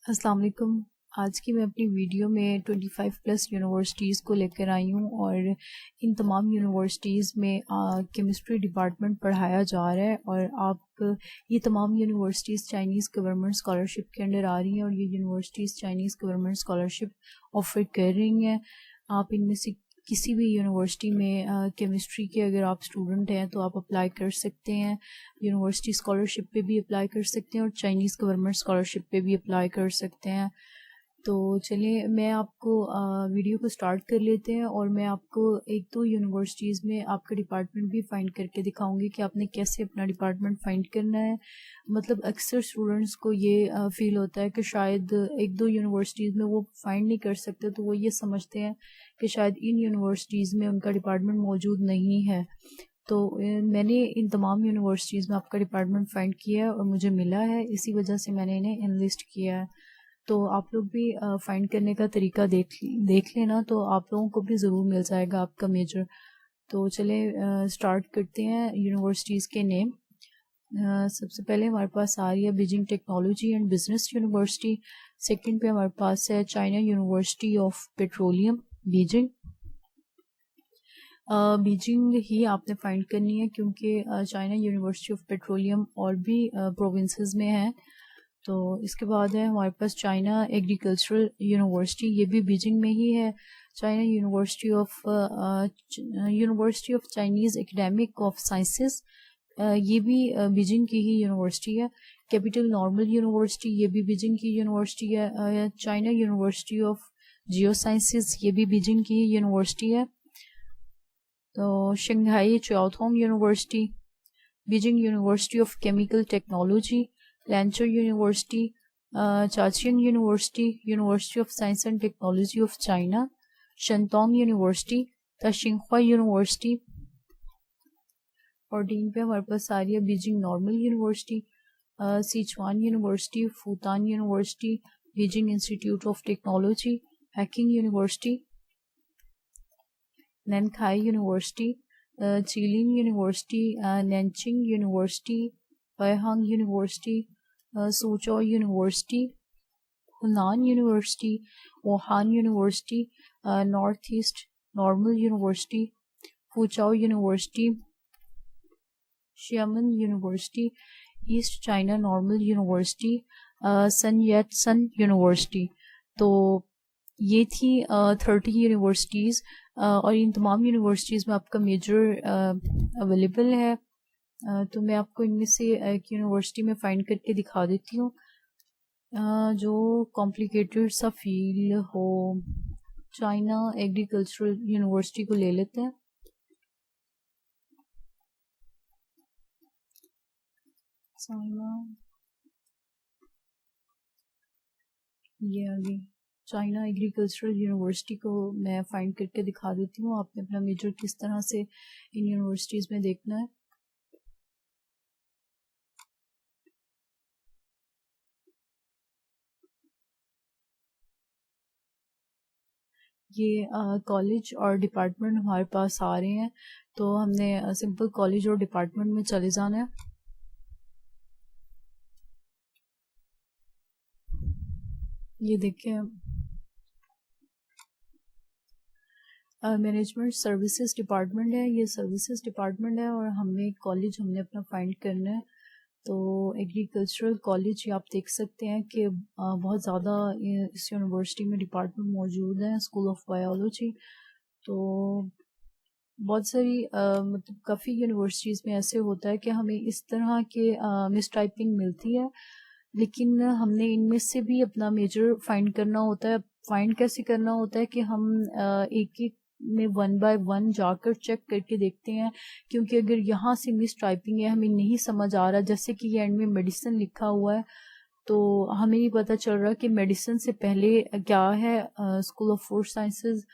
السلام علیکم۔ آج کی میں اپنی ویڈیو میں 25+ یونیورسٹیز کو لے کر آئی ہوں، اور ان تمام یونیورسٹیز میں کیمسٹری ڈپارٹمنٹ پڑھایا جا رہا ہے، اور آپ یہ تمام یونیورسٹیز چائنیز گورنمنٹ اسکالرشپ کے انڈر آ رہی ہیں، اور یہ universities Chinese government scholarship offer کر رہی ہیں۔ آپ ان میں سے کسی بھی یونیورسٹی میں کیمسٹری کے اگر آپ اسٹوڈنٹ ہیں تو آپ اپلائی کر سکتے ہیں، یونیورسٹی اسکالرشپ پہ بھی اپلائی کر سکتے ہیں، اور چائنیز گورنمنٹ اسکالرشپ پہ بھی اپلائی کر سکتے ہیں۔ تو چلیے میں آپ کو ویڈیو کو سٹارٹ کر لیتے ہیں، اور میں آپ کو ایک دو یونیورسٹیز میں آپ کا ڈپارٹمنٹ بھی فائنڈ کر کے دکھاؤں گی کہ آپ نے کیسے اپنا ڈپارٹمنٹ فائنڈ کرنا ہے۔ مطلب اکثر اسٹوڈنٹس کو یہ فیل ہوتا ہے کہ شاید ایک دو یونیورسٹیز میں وہ فائنڈ نہیں کر سکتے، تو وہ یہ سمجھتے ہیں کہ شاید ان یونیورسٹیز میں ان کا ڈپارٹمنٹ موجود نہیں ہے۔ تو میں نے ان تمام یونیورسٹیز میں آپ کا ڈپارٹمنٹ فائنڈ کیا ہے اور مجھے ملا ہے، اسی وجہ سے میں نے انہیں انلسٹ کیا ہے۔ تو آپ لوگ بھی فائنڈ کرنے کا طریقہ دیکھ لینا، تو آپ لوگوں کو بھی ضرور مل جائے گا آپ کا میجر۔ تو چلیں سٹارٹ کرتے ہیں یونیورسٹیز کے نیم۔ سب سے پہلے ہمارے پاس آ رہی ہے Beijing technology and business university, second پہ ہمارے پاس ہے China university of petroleum Beijing. Beijing ہی آپ نے فائنڈ کرنی ہے، کیونکہ چائنا یونیورسٹی آف پیٹرولیم اور بھی پروونسز میں ہے۔ تو اس کے بعد ہے ہمارے پاس چائنا ایگریکلچرل یونیورسٹی، یہ بھی بیجنگ میں ہی ہے۔ China university of Chinese academic of sciences, یہ بھی بیجنگ کی ہی یونیورسٹی ہے۔ کیپٹل نارمل یونیورسٹی، یہ بھی بیجنگ کی یونیورسٹی ہے۔ China university of geosciences, یہ بھی بیجنگ کی ہی یونیورسٹی ہے۔ تو Shanghai Jiaotong university, Beijing university of chemical technology, Lanzhou university, چاچین university, university of science and technology of China, Shandong university, Tsinghua university, اور ڈین پہ ہمارے پاس آ رہی ہے Beijing normal university, Sichuan university, Fudan university, Beijing institute of technology, Peking university, Nankai university, Jilin university, Nanjing university, Beihang university, Soochow university, Hunan university, Wuhan university, north east normal university, Fuzhou university, Xiamen university, east China normal university, Sun Yat Sen university. تو یہ تھی 30 universities, اور ان تمام universities میں آپ کا major available ہے۔ تو میں آپ کو ان میں سے ایک یونیورسٹی میں فائنڈ کر کے دکھا دیتی ہوں جو کمپلیکیٹڈ سا فیل ہو۔ چائنا ایگریکلچرل یونیورسٹی کو لے لیتے ہیں۔ چائنا، یہ آگے چائنا ایگریکلچرل یونیورسٹی کو میں فائنڈ کر کے دکھا دیتی ہوں۔ آپ نے اپنا میجر کس طرح سے ان یونیورسٹیز میں دیکھنا ہے۔ یہ کالج اور ڈپارٹمنٹ ہمارے پاس آ رہے ہیں، تو ہم نے سمپل کالج اور ڈپارٹمنٹ میں چلے جانا ہے۔ یہ دیکھیں مینجمنٹ سروسز ڈپارٹمنٹ ہے، یہ سروسز ڈپارٹمنٹ ہے، اور ہمیں کالج ہم نے اپنا فائنڈ کرنا ہے۔ تو ایگریکلچرل کالج یہ آپ دیکھ سکتے ہیں کہ بہت زیادہ اس یونیورسٹی میں ڈپارٹمنٹ موجود ہیں، اسکول آف بایولوجی۔ تو بہت ساری مطلب کافی یونیورسٹیز میں ایسے ہوتا ہے کہ ہمیں اس طرح کے مس ٹائپنگ ملتی ہے، لیکن ہم نے ان میں سے بھی اپنا میجر فائنڈ کرنا ہوتا ہے۔ فائنڈ کیسے کرنا ہوتا ہے کہ ہم ایک ایک میں 1 بائی 1 جا کر چیک کر کے دیکھتے ہیں، کیونکہ اگر یہاں سے مس ٹائپنگ ہے، ہمیں نہیں سمجھ آ رہا، جیسے کہ یہ اینڈ میں میڈیسن لکھا ہوا ہے، تو ہمیں نہیں پتہ چل رہا کہ میڈیسن سے پہلے کیا ہے، اسکول آف فوڈ سائنسز،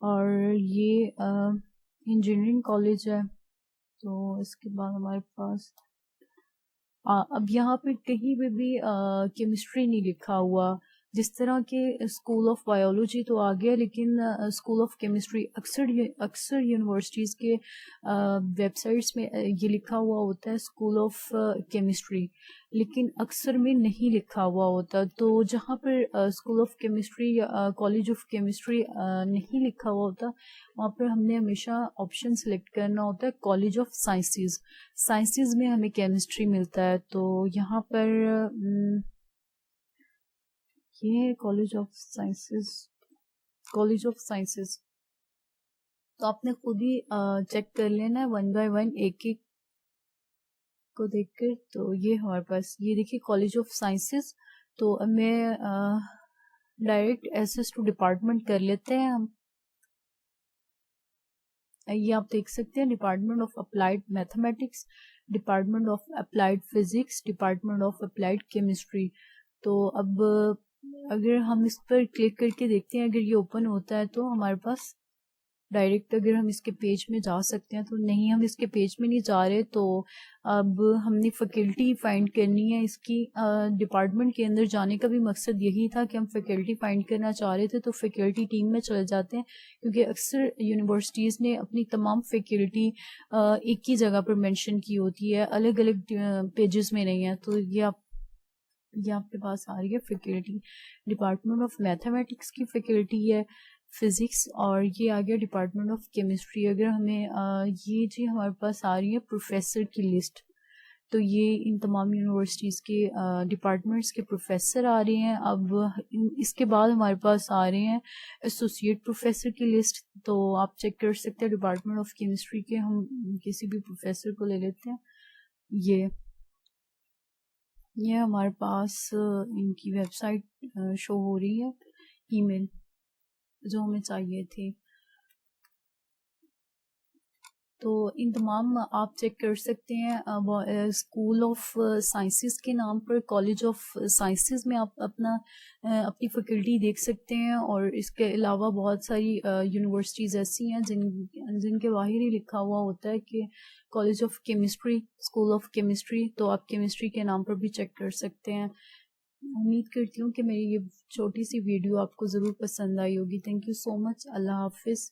اور یہ انجینئرنگ کالج ہے۔ تو اس کے بعد ہمارے پاس اب یہاں پہ کہیں پہ بھی کیمسٹری نہیں لکھا ہوا، جس طرح کہ اسکول آف بایولوجی تو آ گیا، لیکن اسکول آف کیمسٹری اکثر یونیورسٹیز کے ویب سائٹس میں یہ لکھا ہوا ہوتا ہے اسکول آف کیمسٹری، لیکن اکثر میں نہیں لکھا ہوا ہوتا. تو جہاں پر اسکول آف کیمسٹری یا کالج آف کیمسٹری نہیں لکھا ہوا ہوتا، وہاں پر ہم نے ہمیشہ آپشن سلیکٹ کرنا ہوتا ہے کالج آف سائنسز میں ہمیں کیمسٹری ملتا ہے. تو یہاں پر یہ کالج آف سائنسز تو آپ نے خود ہی چیک کر لینا ہے 1 by 1 ایک ایک کو دیکھ کر. تو یہ ہمارے پاس یہ دیکھیے کالج آف سائنسز. تو اب میں ڈائریکٹ ایسس ٹو ڈپارٹمنٹ کر لیتے ہیں ہم. یہ آپ دیکھ سکتے ہیں department of applied mathematics, department of applied physics, department of applied chemistry. تو اب اگر ہم اس پر کلک کر کے دیکھتے ہیں، اگر یہ اوپن ہوتا ہے تو ہمارے پاس ڈائریکٹ اگر ہم اس کے پیج میں جا سکتے ہیں. تو نہیں، ہم اس کے پیج میں نہیں جا رہے. تو اب ہم نے فیکلٹی فائنڈ کرنی ہے اس کی. ڈپارٹمنٹ کے اندر جانے کا بھی مقصد یہی تھا کہ ہم فیکلٹی فائنڈ کرنا چاہ رہے تھے. تو فیکلٹی ٹیم میں چلے جاتے ہیں، کیونکہ اکثر یونیورسٹیز نے اپنی تمام فیکلٹی ایک ہی جگہ پر مینشن کی ہوتی ہے، الگ الگ پیجز میں نہیں ہے. تو یہ آپ کے پاس آ رہی ہے فیکلٹی. ڈپارٹمنٹ آف میتھمیٹکس کی فیکلٹی ہے، فزکس، اور یہ آ گیا ڈپارٹمنٹ آف کیمسٹری. اگر ہمیں یہ جی ہمارے پاس آ رہی ہے پروفیسر کی لسٹ. تو یہ ان تمام یونیورسٹیز کے ڈپارٹمنٹس کے پروفیسر آ رہے ہیں. اب اس کے بعد ہمارے پاس آ رہے ہیں ایسوسیٹ پروفیسر کی لسٹ. تو آپ چیک کر سکتے ہیں ڈپارٹمنٹ آف کیمسٹری کے. ہم کسی بھی پروفیسر کو لے لیتے ہیں. یہ ہمارے پاس ان کی ویب سائٹ شو ہو رہی ہے، ای میل جو ہمیں چاہیے تھی. تو ان تمام آپ چیک کر سکتے ہیں اسکول آف سائنسز کے نام پر. کالج آف سائنسز میں آپ اپنی فیکلٹی دیکھ سکتے ہیں. اور اس کے علاوہ بہت ساری یونیورسٹیز ایسی ہیں جن کے باہر ہی لکھا ہوا ہوتا ہے کہ college of chemistry, school of chemistry. تو آپ کیمسٹری کے نام پر بھی چیک کر سکتے ہیں. امید کرتی ہوں کہ میری یہ چھوٹی سی ویڈیو آپ کو ضرور پسند آئی ہوگی. تھینک یو سو مچ. اللہ حافظ.